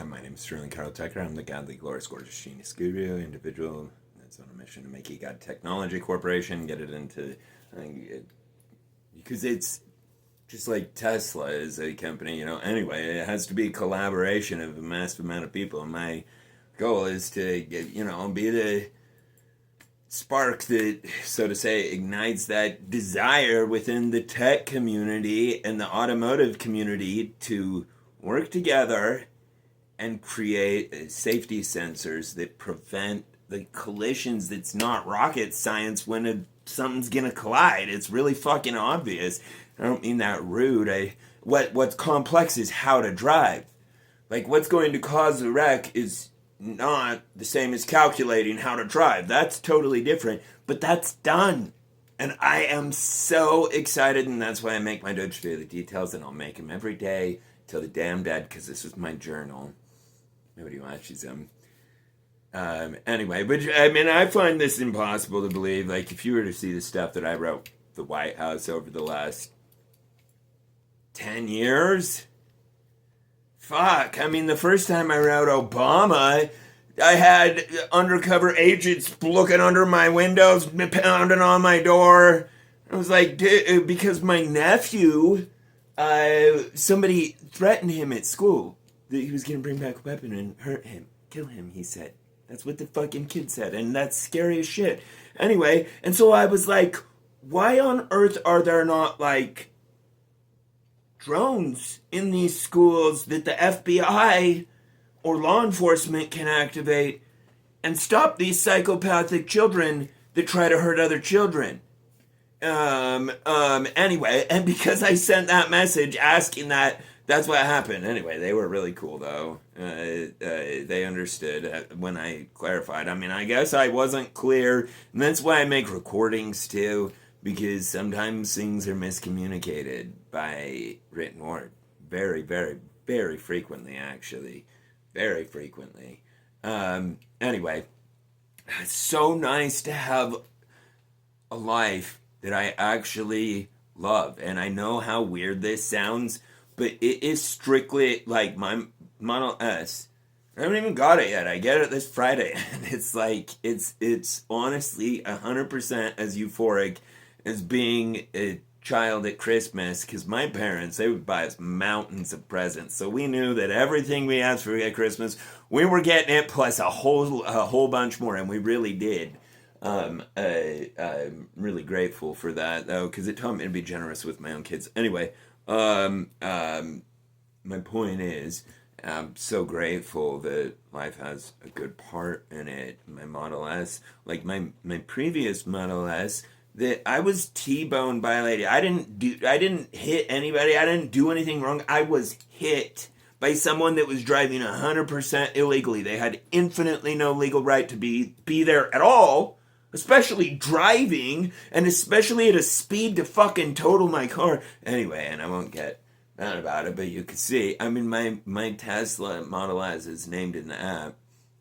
Hi, my name is Sterling Carl Tucker. I'm the godly, glorious, gorgeous, genius guru individual that's on a mission to make God Technology Corporation, get it into, because it's just like Tesla is a company, anyway, it has to be a collaboration of a massive amount of people. And my goal is to get, be the spark that, so to say, ignites that desire within the tech community and the automotive community to work together and create safety sensors that prevent the collisions. That's not rocket science when something's gonna collide. It's really fucking obvious. I don't mean that rude. What's complex is how to drive. Like, what's going to cause a wreck is not the same as calculating how to drive. That's totally different, but that's done. And I am so excited, and that's why I make my DOGE daily details, and I'll make them every day till the day I'm dead, because this is my journal. Nobody watches them. Anyway, but I find this impossible to believe. Like, if you were to see the stuff that I wrote the White House over the last 10 years, fuck. The first time I wrote Obama, I had undercover agents looking under my windows, pounding on my door. I was like, dude, because my nephew, somebody threatened him at school that he was going to bring back a weapon and hurt him, kill him, he said. That's what the fucking kid said, and that's scary as shit. Anyway, and so I was like, why on earth are there not, like, drones in these schools that the FBI or law enforcement can activate and stop these psychopathic children that try to hurt other children? Anyway, and because I sent that message asking that, that's what happened. Anyway, they were really cool, though. They understood when I clarified. I guess I wasn't clear, and that's why I make recordings, too, because sometimes things are miscommunicated by written word. Very, very, very frequently, actually. Very frequently. Anyway, it's so nice to have a life that I actually love. And I know how weird this sounds, but it is strictly like my Model S. I haven't even got it yet. I get it this Friday. And it's like, it's honestly 100% as euphoric as being a child at Christmas, because my parents, they would buy us mountains of presents. So we knew that everything we asked for at Christmas, we were getting it plus a whole bunch more, and we really did. I'm really grateful for that, though, because it taught me to be generous with my own kids. Anyway, my point is, I'm so grateful that life has a good part in it. My Model S, like my previous Model S, that I was T-boned by a lady. I didn't hit anybody. I didn't do anything wrong. I was hit by someone that was driving 100% illegally. They had infinitely no legal right to be there at all, especially driving, and especially at a speed to fucking total my car. Anyway, and I won't get mad about it, but you can see, my Tesla Model S is named in the app.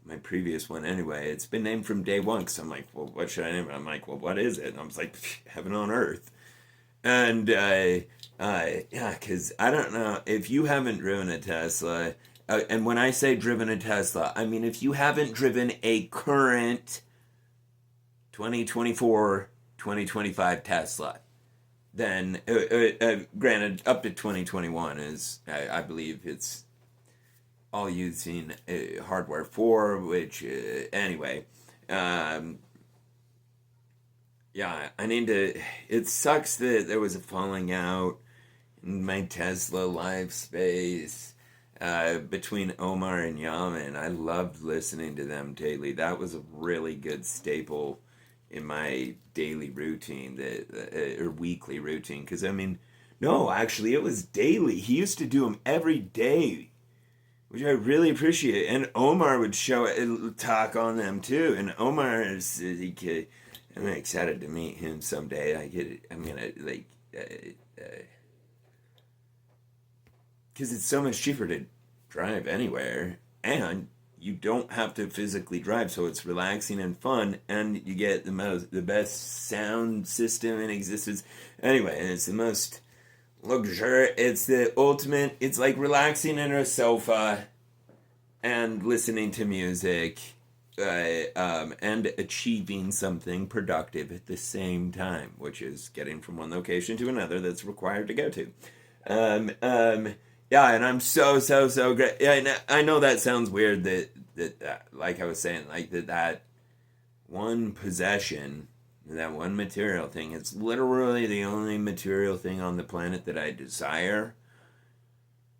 My previous one, anyway, it's been named from day one, because I'm like, well, what should I name it? I'm like, well, what is it? And I was like, heaven on earth. And, yeah, because I don't know, if you haven't driven a Tesla, and when I say driven a Tesla, I mean if you haven't driven a current 2024, 2025 Tesla, then, granted, up to 2021 is, I believe it's all using hardware 4, which, anyway, yeah, I need to, it sucks that there was a falling out in my Tesla live space between Omar and Yaman. I loved listening to them daily. That was a really good staple in my daily routine, or weekly routine, because, no, actually, it was daily. He used to do them every day, which I really appreciate. And Omar would talk on them too. And Omar is, I'm excited to meet him someday. Because it's so much cheaper to drive anywhere, and you don't have to physically drive, so it's relaxing and fun, and you get the best sound system in existence. Anyway, and it's the most luxurious, it's the ultimate, it's like relaxing in a sofa and listening to music, and achieving something productive at the same time, which is getting from one location to another that's required to go to. Yeah, and I'm so great. Yeah, I know that sounds weird that like I was saying, like that one possession, that one material thing, it's literally the only material thing on the planet that I desire,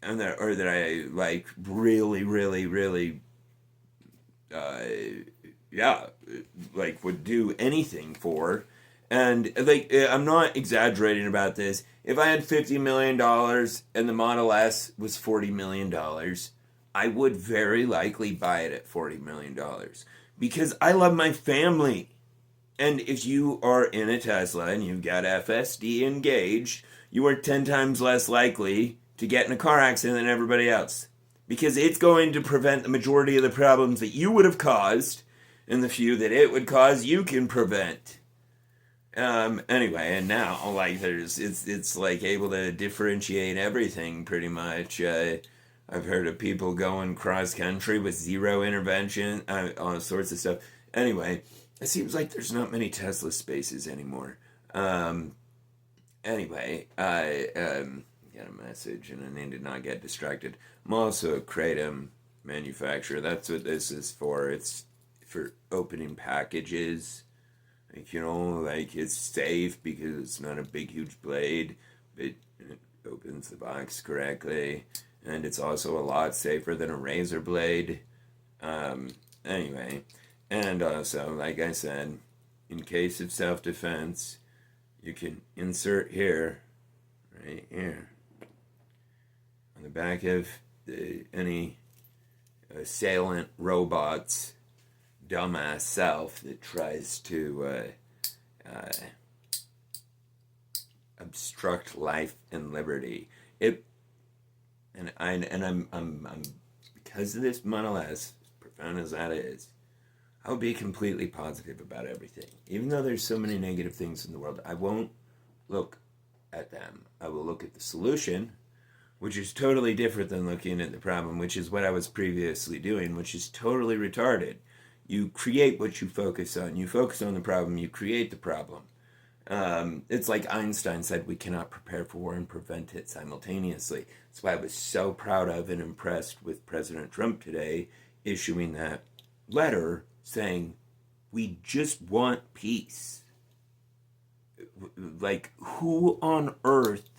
and that I like really, uh, yeah, like would do anything for. And like I'm not exaggerating about this. If I had $50 million and the Model S was $40 million, I would very likely buy it at $40 million because I love my family. And if you are in a Tesla and you've got FSD engaged, you are 10 times less likely to get in a car accident than everybody else. Because it's going to prevent the majority of the problems that you would have caused, and the few that it would cause, you can prevent. Anyway, and now like it's like able to differentiate everything pretty much. I've heard of people going cross country with zero intervention, all sorts of stuff. Anyway, it seems like there's not many Tesla spaces anymore. Anyway, I got a message and I need to not get distracted. I'm also a Kratom manufacturer. That's what this is for. It's for opening packages. Like, you know, like it's safe because it's not a big, huge blade, but it opens the box correctly. And it's also a lot safer than a razor blade. Anyway, and also, like I said, in case of self-defense, you can insert here, right here, on the back of any assailant robot's dumbass self that tries to obstruct life and liberty. I'm because of this Model S, profound as that is, I'll be completely positive about everything. Even though there's so many negative things in the world, I won't look at them. I will look at the solution, which is totally different than looking at the problem, which is what I was previously doing, which is totally retarded. You create what you focus on. You focus on the problem, you create the problem. It's like Einstein said, we cannot prepare for war and prevent it simultaneously. That's why I was so proud of and impressed with President Trump today issuing that letter saying, we just want peace. Like, who on earth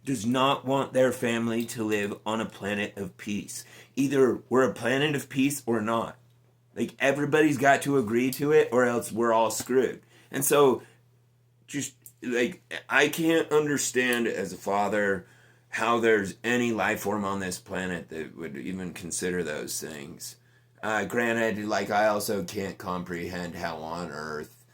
does not want their family to live on a planet of peace? Either we're a planet of peace or not. Like, everybody's got to agree to it or else we're all screwed. And so, just, like, I can't understand as a father how there's any life form on this planet that would even consider those things. Granted, like, I also can't comprehend how on earth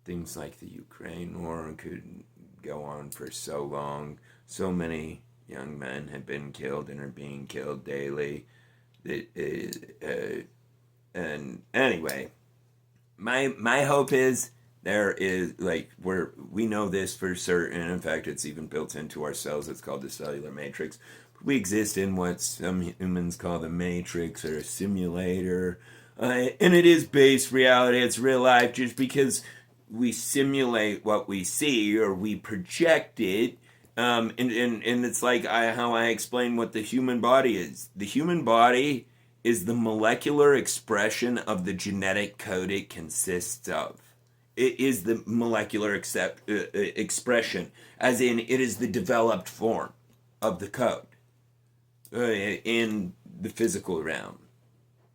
things like the Ukraine war could go on for so long. So many young men have been killed and are being killed daily. And anyway, my hope is there is, like, we know this for certain. In fact, it's even built into our cells. It's called the cellular matrix. We exist in what some humans call the matrix or a simulator, and it is based reality. It's real life. Just because we simulate what we see or we project it, and it's like how I explain what the human body is. The human body is the molecular expression of the genetic code it consists of. It is the molecular expression, as in it is the developed form of the code in the physical realm,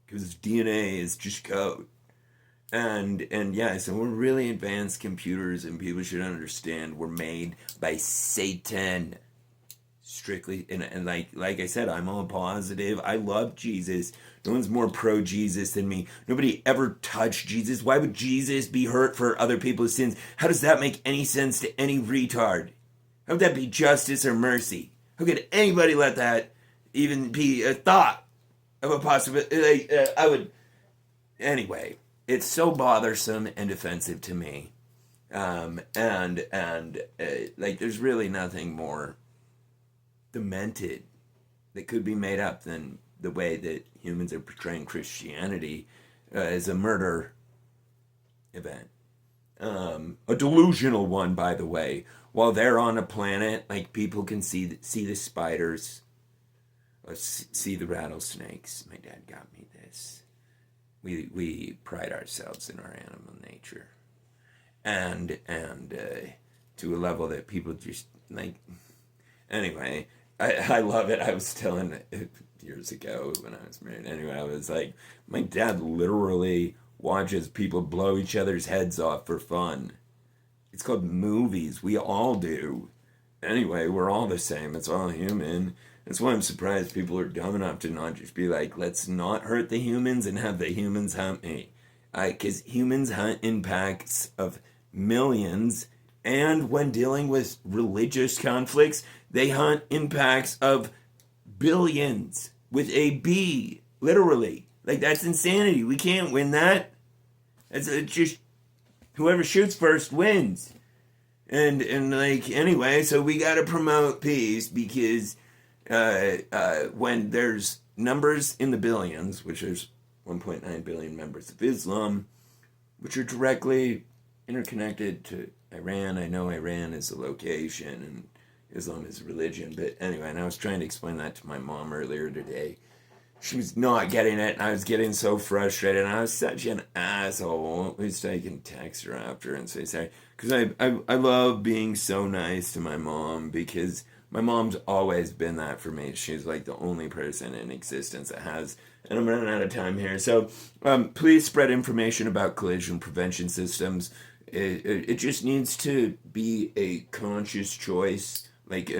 because DNA is just code. And yeah, so we're really advanced computers, and people should understand we're made by Satan. Strictly, and like I said, I'm all positive. I love Jesus. No one's more pro Jesus than me. Nobody ever touched Jesus. Why would Jesus be hurt for other people's sins? How does that make any sense to any retard? How would that be justice or mercy? How could anybody let that even be a thought of a possibility? I would. Anyway, it's so bothersome and offensive to me, and like there's really nothing more demented that could be made up than the way that humans are portraying Christianity as a murder event. A delusional one, by the way. While they're on a planet, like, people can see the spiders, or see the rattlesnakes. My dad got me this. We pride ourselves in our animal nature, and to a level that people just like. Anyway, I love it. I was telling years ago when I was married. Anyway, I was like, my dad literally watches people blow each other's heads off for fun. It's called movies. We all do. Anyway, we're all the same. It's all human. That's why I'm surprised people are dumb enough to not just be like, let's not hurt the humans and have the humans hunt me. Because humans hunt in packs of millions, and when dealing with religious conflicts, they hunt in packs of billions with a B, literally. Like, that's insanity. We can't win that. It's just whoever shoots first wins. And like, anyway, so we got to promote peace, because when there's numbers in the billions, which there's 1.9 billion members of Islam, which are directly interconnected to Iran. I know Iran is a location and Islam is a religion, but anyway, and I was trying to explain that to my mom earlier today. She was not getting it, and I was getting so frustrated, and I was such an asshole. At least I can text her after and say sorry. Because I love being so nice to my mom, because my mom's always been that for me. She's like the only person in existence that has. And I'm running out of time here. So please spread information about collision prevention systems. It just needs to be a conscious choice, like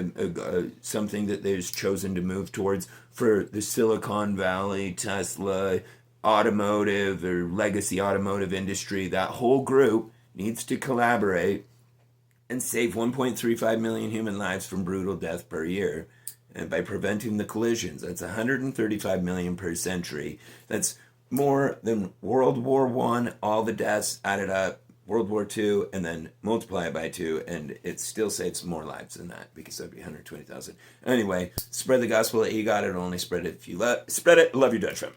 something that they've chosen to move towards for the Silicon Valley, Tesla, automotive or legacy automotive industry. That whole group needs to collaborate and save 1.35 million human lives from brutal death per year. And by preventing the collisions, that's 135 million per century. That's more than World War I, all the deaths added up, World War II, and then multiply it by 2, and it still saves more lives than that, because that'd be 120,000. Anyway, spread the gospel that you got it. Only spread it if you spread it. Love your Dutch friend.